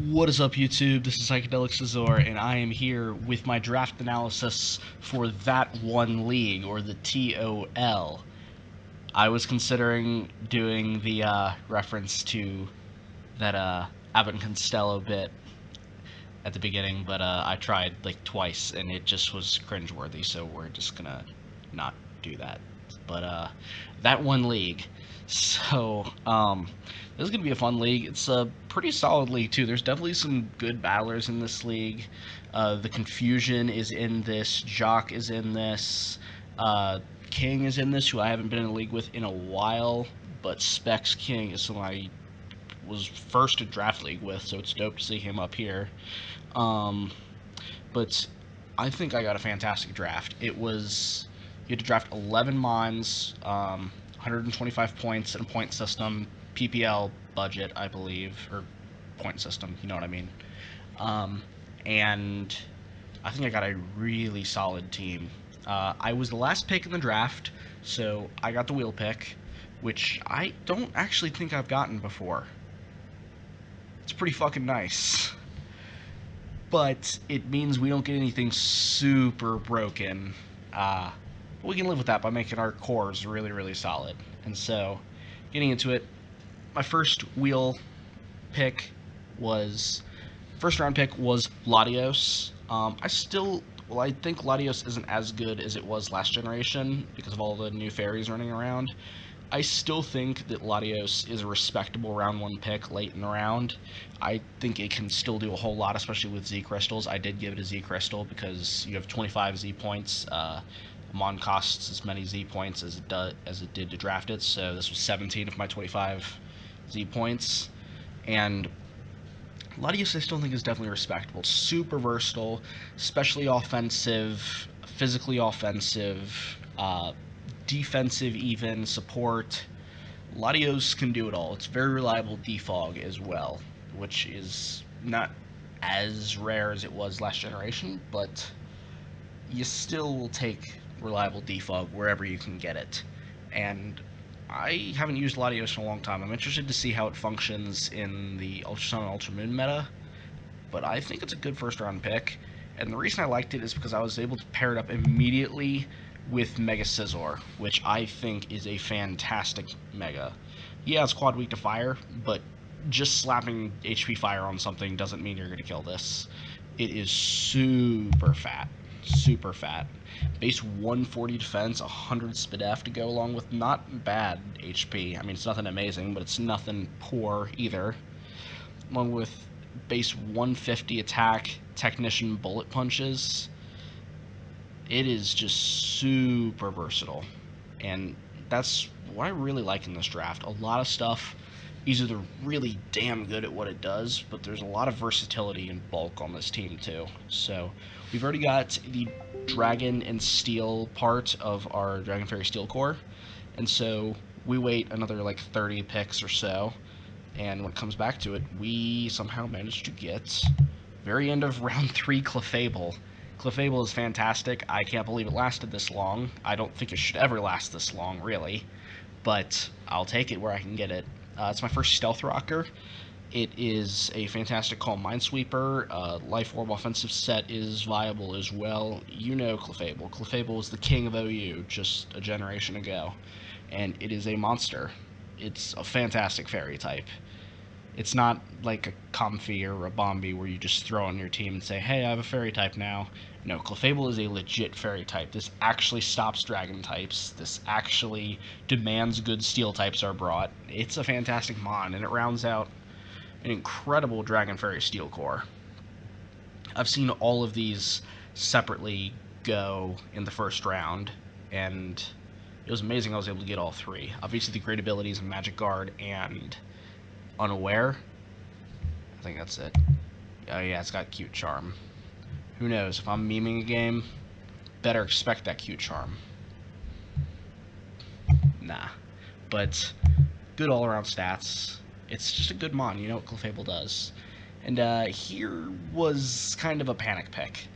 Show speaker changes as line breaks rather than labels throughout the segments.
What is up, YouTube? This is Psychedelic Scizor, and I am here with my draft analysis for that one league, or the TOL. I was considering doing the reference to that Abbott and Costello bit at the beginning, but I tried like twice, and it just was cringeworthy, so we're just gonna not do that. But that one league. So, this is going to be a fun league. It's a pretty solid league, too. There's definitely some good battlers in this league. The Confusion is in this. Joqq is in this. King is in this, who I haven't been in a league with in a while. But Specs King is someone I was first in Draft League with, so it's dope to see him up here. But I think I got a fantastic draft. It was... You had to draft 11 mines, 125 points in a point system, PPL budget, I believe, or point system, you know what I mean. And I think I got a really solid team. I was the last pick in the draft, so I got the wheel pick, which I don't actually think I've gotten before. It's pretty fucking nice. But it means we don't get anything super broken. We can live with that by making our cores really, really solid. And so, getting into it, my first wheel pick was, first round pick was Latios. I think Latios isn't as good as it was last generation because of all the new fairies running around. I still think that Latios is a respectable round 1 pick late in the round. I think it can still do a whole lot, especially with Z crystals. I did give it a Z crystal because you have 25 Z points. Mon costs as many Z points as it did to draft it, so this was 17 of my 25 Z points. And Latios I still think is definitely respectable. Super versatile, especially offensive, physically offensive, defensive even, support. Latios can do it all. It's very reliable defog as well, which is not as rare as it was last generation, but you still will take reliable defog wherever you can get it. And I haven't used Latios in a long time. I'm interested to see how it functions in the Ultra Sun and Ultra Moon meta, but I think it's a good first round pick. And the reason I liked it is because I was able to pair it up immediately with Mega Scizor, which I think is a fantastic Mega. He has quad weak to fire, but just slapping HP fire on something doesn't mean you're going to kill this. It is super fat. Super fat. Base 140 defense, 100 SPDF to go along with not bad HP. I mean, it's nothing amazing, but it's nothing poor either. Along with base 150 attack, technician bullet punches. It is just super versatile. And that's what I really like in this draft. A lot of stuff is either really damn good at what it does, but there's a lot of versatility and bulk on this team too. So we've already got the Dragon and Steel part of our Dragon Fairy Steel core, and so we wait another like 30 picks or so, and when it comes back to it, we somehow managed to get very end of round 3 Clefable. Clefable is fantastic. I can't believe it lasted this long. I don't think it should ever last this long, really, but I'll take it where I can get it. It's my first Stealth Rocker. It is a fantastic Calm Minesweeper. Life Orb offensive set is viable as well. You know Clefable. Clefable was the king of OU just a generation ago, and it is a monster. It's a fantastic fairy type. It's not like a Comfey or a Bombi where you just throw on your team and say, hey, I have a fairy type now. No, Clefable is a legit fairy type. This actually stops dragon types. This actually demands good steel types are brought. It's a fantastic mon, and it rounds out an incredible Dragon Fairy Steel core. I've seen all of these separately go in the first round, and it was amazing I was able to get all 3. Obviously the great abilities of Magic Guard and Unaware. I think that's it. Oh yeah, it's got Cute Charm. Who knows, if I'm memeing a game, better expect that Cute Charm. Nah. But good all-around stats. It's just a good mon, you know what Clefable does. And here was kind of a panic pick.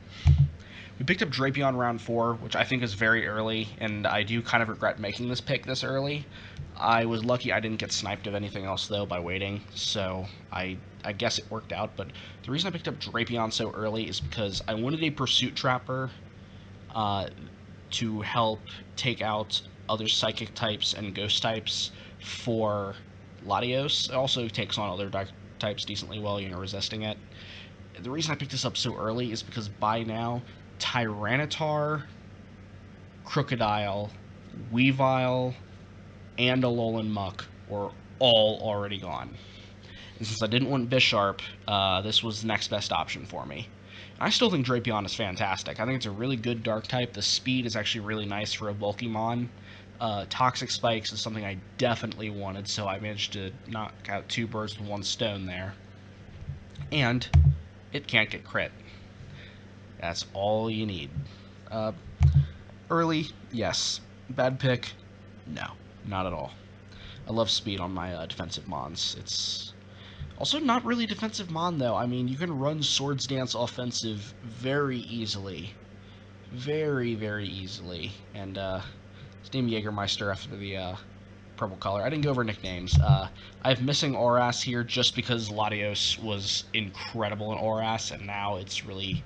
We picked up Drapion round 4, which I think is very early, and I do kind of regret making this pick this early. I was lucky I didn't get sniped of anything else, though, by waiting, so I I guess it worked out, but the reason I picked up Drapion so early is because I wanted a Pursuit Trapper to help take out other Psychic types and Ghost types for Latios. It also takes on other Dark types decently well, resisting it. The reason I picked this up so early is because by now, Tyranitar, Crocodile, Weavile, and Alolan Muck were all already gone. And since I didn't want Bisharp, this was the next best option for me. I still think Drapion is fantastic. I think it's a really good Dark type. The speed is actually really nice for a bulky mon. Toxic Spikes is something I definitely wanted, so I managed to knock out 2 birds with 1 stone there. And it can't get crit. That's all you need. Early, yes. Bad pick, no, not at all. I love speed on my defensive mons. It's also not really defensive mon, though. I mean, you can run Swords Dance offensive very easily. Very, very easily. And, it's named Jägermeister after the, purple color. I didn't go over nicknames. I have Missing Oras here just because Latios was incredible in Oras, and now it's really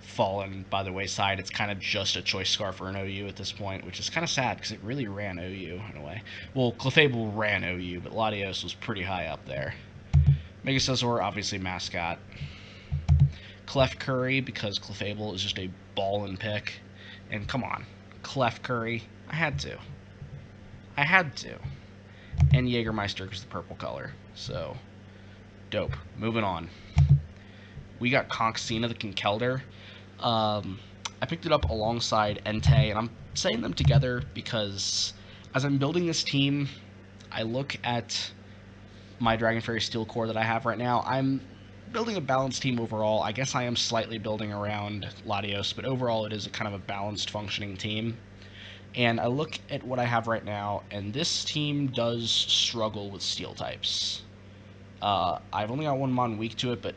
fallen by the wayside. It's kind of just a choice scar for an OU at this point, which is kind of sad because it really ran OU in a way. Well, Clefable ran OU, but Latios was pretty high up there. Megacezor, obviously mascot. Clefcurry, because Clefable is just a ballin' pick. And come on, Clefcurry, I had to. And Jägermeister because the purple color. So, dope. Moving on. We got Conxina the Kinkeldr. I picked it up alongside Entei, and I'm saying them together because as I'm building this team, I look at my Dragon Fairy Steel core that I have right now. I'm building a balanced team overall. I guess I am slightly building around Latios, but overall it is a kind of a balanced, functioning team. And I look at what I have right now, and this team does struggle with Steel types. I've only got 1 mon weak to it, but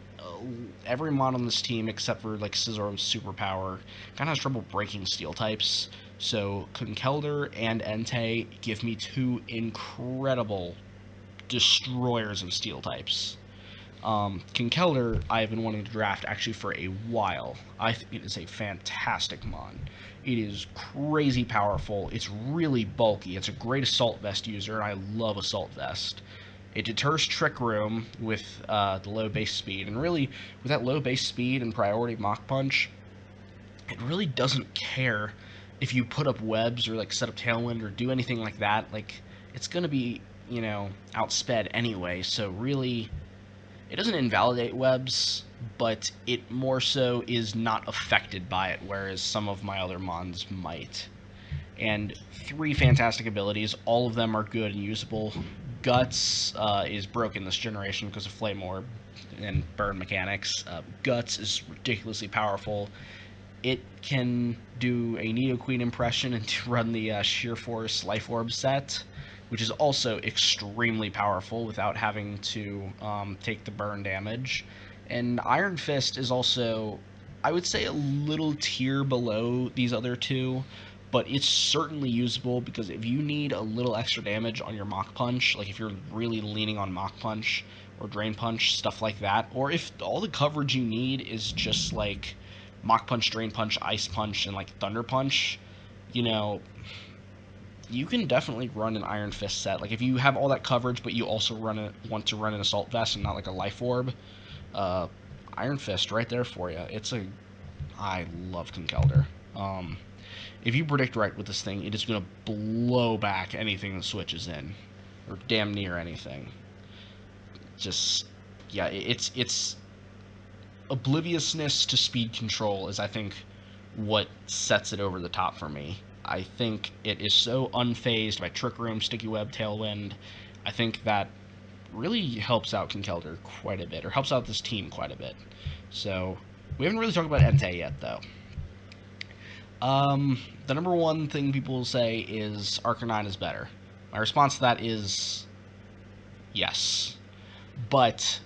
every mon on this team, except for like Scizor's superpower, kind of has trouble breaking Steel types. So Conkeldr and Entei give me 2 incredible destroyers of Steel types. Conkeldr, I've been wanting to draft actually for a while. I think it is a fantastic mon. It is crazy powerful. It's really bulky. It's a great Assault Vest user, and I love Assault Vest. It deters Trick Room with the low base speed, and really, with that low base speed and priority Mach Punch, it really doesn't care if you put up webs or like set up Tailwind or do anything like that. Like, it's gonna be, outsped anyway, so really, it doesn't invalidate webs, but it more so is not affected by it, whereas some of my other mons might. And 3 fantastic abilities, all of them are good and usable. Guts is broken this generation because of Flame Orb and burn mechanics. Guts is ridiculously powerful. It can do a Nidoqueen impression and run the Sheer Force Life Orb set, which is also extremely powerful without having to take the burn damage. And Iron Fist is also, I would say, a little tier below these other 2, but it's certainly usable because if you need a little extra damage on your Mach Punch, like if you're really leaning on Mach Punch or Drain Punch, stuff like that, or if all the coverage you need is just like Mach Punch, Drain Punch, Ice Punch, and like Thunder Punch, you can definitely run an Iron Fist set. Like if you have all that coverage, but you also want to run an Assault Vest and not like a Life Orb, Iron Fist right there for you. I love Conkeldr. If you predict right with this thing, it is going to blow back anything that switches in, or damn near anything. Just, yeah, it's obliviousness to speed control is, I think, what sets it over the top for me. I think it is so unfazed by Trick Room, Sticky Web, Tailwind. I think that really helps out Conkeldr quite a bit, or helps out this team quite a bit. So, we haven't really talked about Entei yet, though. The number 1 thing people will say is Arcanine is better. My response to that is yes. But,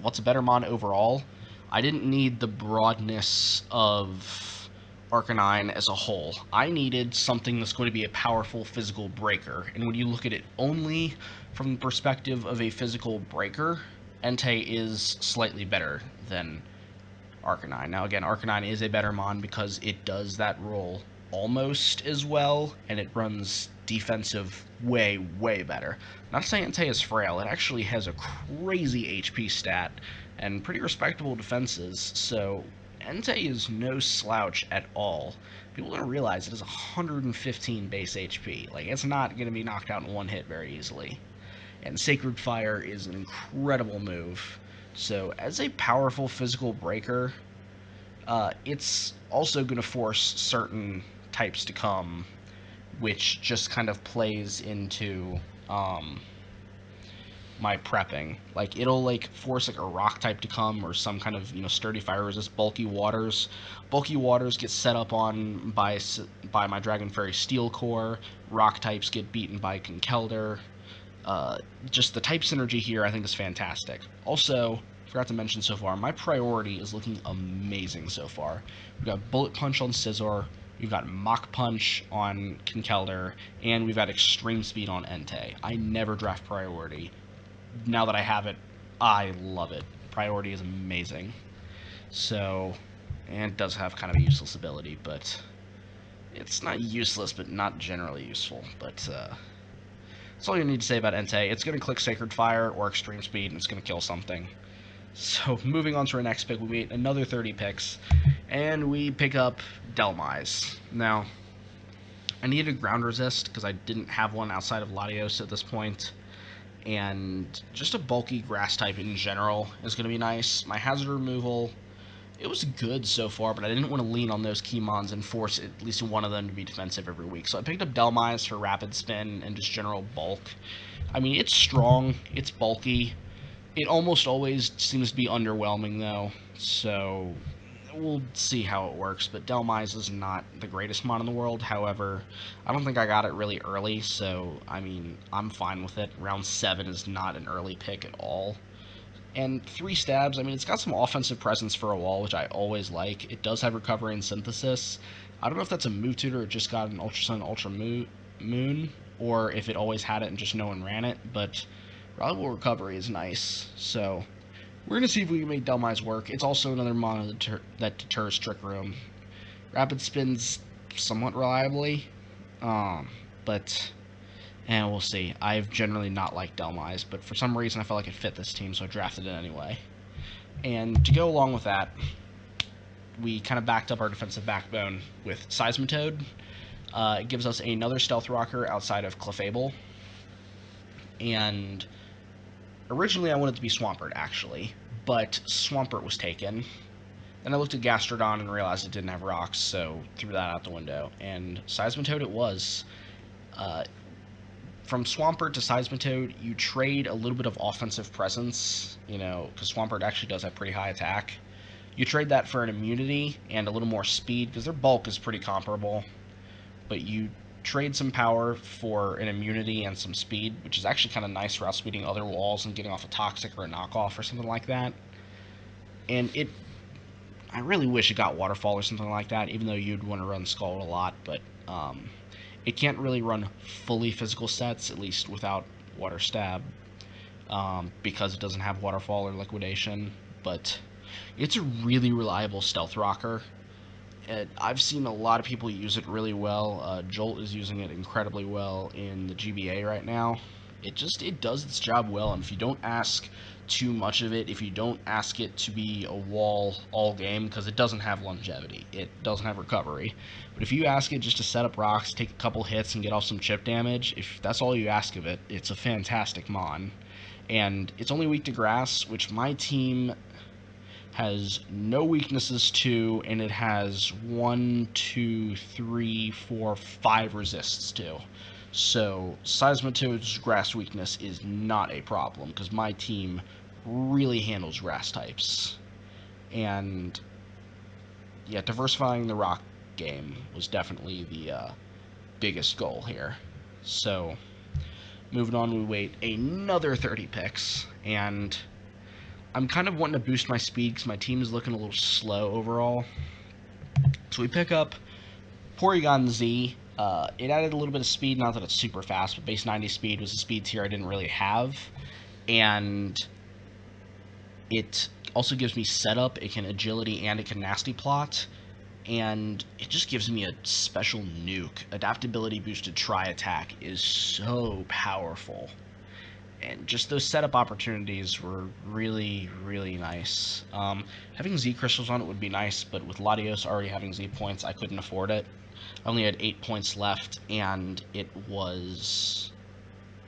what's a better mon overall? I didn't need the broadness of Arcanine as a whole. I needed something that's going to be a powerful physical breaker. And when you look at it only from the perspective of a physical breaker, Entei is slightly better than Arcanine. Now, again, Arcanine is a better mon because it does that role almost as well, and it runs defensive way, way better. Not to say Entei is frail, it actually has a crazy HP stat and pretty respectable defenses, so Entei is no slouch at all. People don't realize it has 115 base HP. Like, it's not going to be knocked out in one hit very easily. And Sacred Fire is an incredible move. So, as a powerful physical breaker, it's also going to force certain types to come, which just kind of plays into my prepping. Like, it'll like force like a rock type to come, or some kind of sturdy fire resist. Bulky waters. Bulky waters get set up on by my Dragon Fairy Steel Core. Rock types get beaten by Conkeldurr. Just the type synergy here, I think, is fantastic. Also, forgot to mention so far, my priority is looking amazing so far. We've got Bullet Punch on Scizor, we've got Mach Punch on Conkeldurr, and we've got Extreme Speed on Entei. I never draft priority. Now that I have it, I love it. Priority is amazing. So, and it does have kind of a useless ability, but it's not useless, but not generally useful. But that's all you need to say about Entei. It's going to click Sacred Fire or Extreme Speed, and it's going to kill something. So, moving on to our next pick, we wait another 30 picks, and we pick up Dhelmise. Now, I needed a ground resist, because I didn't have one outside of Latios at this point, and just a bulky grass type in general is going to be nice. My hazard removal, it was good so far, but I didn't want to lean on those key mons and force at least one of them to be defensive every week. So I picked up Dhelmise for rapid spin and just general bulk. I mean, it's strong, it's bulky. It almost always seems to be underwhelming, though, so we'll see how it works. But Dhelmise is not the greatest mon in the world. However, I don't think I got it really early, so, I mean, I'm fine with it. Round 7 is not an early pick at all. And 3 stabs, I mean, it's got some offensive presence for a wall, which I always like. It does have recovery and synthesis. I don't know if that's a move tutor or just got an Ultra Sun, Ultra Moon, or if it always had it and just no one ran it, but reliable recovery is nice. So, we're going to see if we can make Dhelmise work. It's also another mono that deters Trick Room. Rapid spins somewhat reliably, but... and we'll see. I've generally not liked Dhelmise, but for some reason I felt like it fit this team, so I drafted it anyway. And to go along with that, we kind of backed up our defensive backbone with Seismitoad. It gives us another Stealth Rocker outside of Clefable. And originally I wanted it to be Swampert, actually, but Swampert was taken. Then I looked at Gastrodon and realized it didn't have rocks, so threw that out the window. And Seismitoad it was. From Swampert to Seismitoad, you trade a little bit of offensive presence, because Swampert actually does have pretty high attack. You trade that for an immunity and a little more speed, because their bulk is pretty comparable. But you trade some power for an immunity and some speed, which is actually kind of nice for outspeeding other walls and getting off a Toxic or a knockoff or something like that. And I really wish it got Waterfall or something like that, even though you'd want to run Scald a lot, but it can't really run fully physical sets, at least without Water Stab, because it doesn't have Waterfall or Liquidation, but it's a really reliable Stealth Rocker. I've seen a lot of people use it really well. Jolt is using it incredibly well in the GBA right now. It does its job well, and if you don't ask too much of it, if you don't ask it to be a wall all game, because it doesn't have longevity, it doesn't have recovery, but if you ask it just to set up rocks, take a couple hits, and get off some chip damage, if that's all you ask of it, it's a fantastic mon. And it's only weak to grass, which my team has no weaknesses to, and it has 1, 2, 3, 4, 5 resists to. So Seismitoad's grass weakness is not a problem, because my team really handles grass types. And yeah, diversifying the rock game was definitely the biggest goal here. So moving on, we wait another 30 picks, and I'm kind of wanting to boost my speed because my team is looking a little slow overall. So we pick up Porygon Z. It added a little bit of speed, not that it's super fast, but base 90 speed was a speed tier I didn't really have. And It also gives me setup, it can agility, and it can nasty plot. And it just gives me a special nuke. Adaptability boosted try attack is so powerful. And just those setup opportunities were really, really nice. Having Z crystals on it would be nice, but with Latios already having Z points, I couldn't afford it. I only had 8 points left, and it was...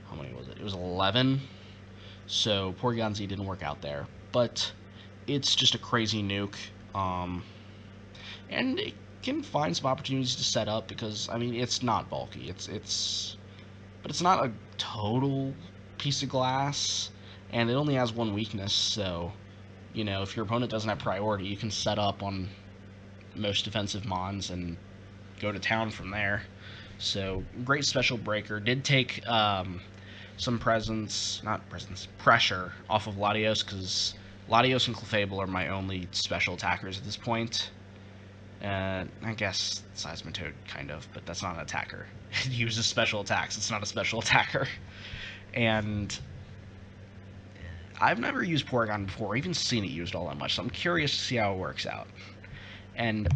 how many was it? It was 11. So Porygon Z didn't work out there. But it's just a crazy nuke. And it can find some opportunities to set up because, I mean, it's not bulky. But it's not a total piece of glass, and it only has one weakness, so, you know, if your opponent doesn't have priority, you can set up on most defensive mons and go to town from there. So, great special breaker. Did take some pressure off of Latios, because Latios and Clefable are my only special attackers at this point. I guess Seismitoad, kind of, but that's not an attacker. It uses special attacks, it's not a special attacker. And I've never used Porygon before, or even seen it used all that much, so I'm curious to see how it works out. And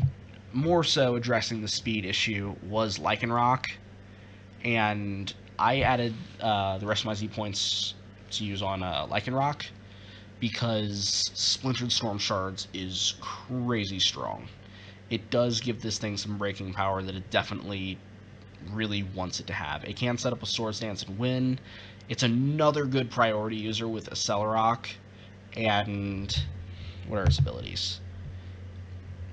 more so addressing the speed issue was Lycanroc, and I added the rest of my Z points to use on Lycanroc, because Splintered Storm Shards is crazy strong. It does give this thing some breaking power that it definitely really wants it to have. It can set up a Swords Dance and win. It's another good priority user with Accelerock. And what are its abilities?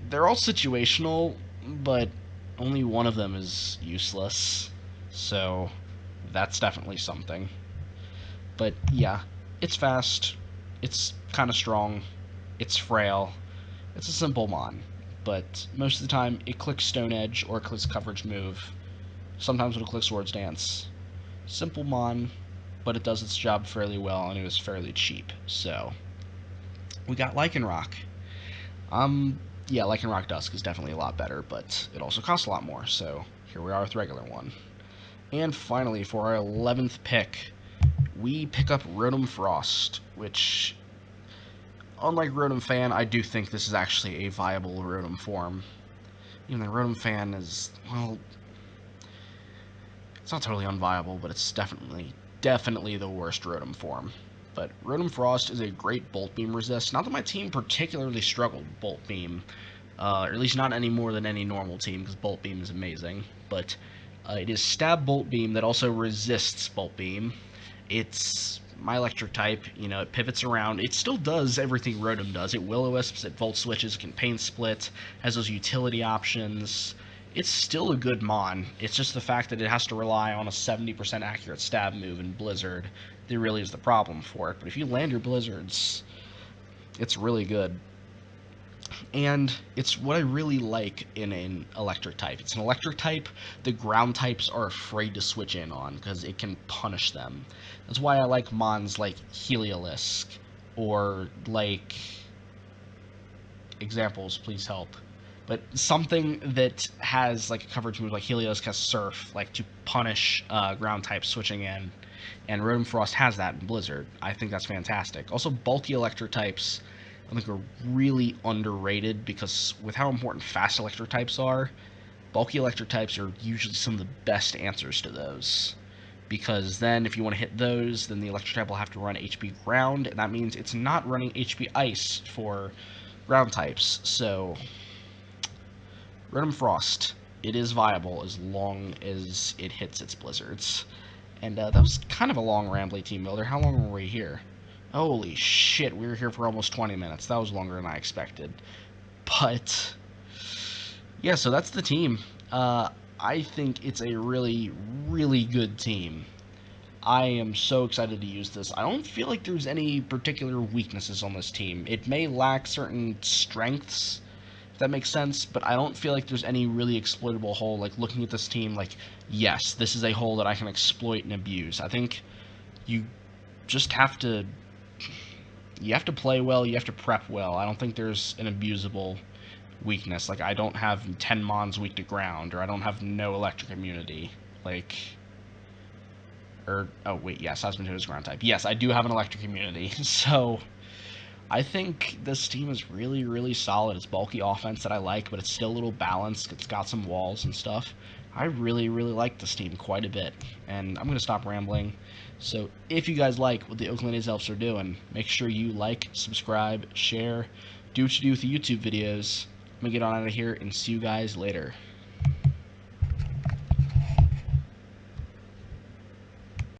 They're all situational, but only one of them is useless. So that's definitely something. But yeah, it's fast. It's kind of strong. It's frail. It's a simple mon. But most of the time, it clicks Stone Edge or it clicks Coverage Move. Sometimes it'll click Swords Dance. Simple mon, but it does its job fairly well, and it was fairly cheap. So, we got Lycanroc. Yeah, Lycanroc Dusk is definitely a lot better, but it also costs a lot more, so here we are with regular one. And finally, for our 11th pick, we pick up Rotom Frost, which, unlike Rotom Fan, I do think this is actually a viable Rotom form. Even the Rotom Fan is, well, it's not totally unviable, but it's definitely the worst Rotom form. But Rotom Frost is a great Bolt Beam resist. Not that my team particularly struggled with Bolt Beam, or at least not any more than any normal team, because Bolt Beam is amazing. But it is Stab Bolt Beam that also resists Bolt Beam. It's my electric type, you know, it pivots around. It still does everything Rotom does. It Will-O-Wisps, it Volt Switches, it can Pain Split, has those utility options. It's still a good mon. It's just the fact that it has to rely on a 70% accurate stab move in Blizzard that really is the problem for it. But if you land your Blizzards, it's really good. And it's what I really like in an electric type. It's an electric type the ground types are afraid to switch in on, because it can punish them. That's why I like mons like Heliolisk, or like... examples, please help. But something that has like a coverage move like Helios has Surf, like to punish ground types switching in, and Rotom Frost has that in Blizzard. I think that's fantastic. Also, bulky electric types I think are really underrated, because with how important fast electric types are, bulky electric types are usually some of the best answers to those. Because then if you want to hit those, then the electric type will have to run HP ground, and that means it's not running HP ice for ground types. So Rotom Frost, it is viable as long as it hits its Blizzards. And that was kind of a long, rambly team builder. How long were we here? Holy shit, we were here for almost 20 minutes. That was longer than I expected. But, yeah, so that's the team. I think it's a really, really good team. I am so excited to use this. I don't feel like there's any particular weaknesses on this team. It may lack certain strengths, if that makes sense, but I don't feel like there's any really exploitable hole. Like, looking at this team, like, yes, this is a hole that I can exploit and abuse. I think you just have to... you have to play well, you have to prep well. I don't think there's an abusable weakness. Like, I don't have 10 mons weak to ground, or I don't have no electric immunity. Like... or, oh, wait, yes, Seismitoad is ground type. Yes, I do have an electric immunity, so... I think this team is really, really solid. It's bulky offense that I like, but it's still a little balanced. It's got some walls and stuff. I really, really like this team quite a bit. And I'm going to stop rambling. So if you guys like what the Oakland A's Elves are doing, make sure you like, subscribe, share, do what you do with the YouTube videos. I'm going to get on out of here and see you guys later.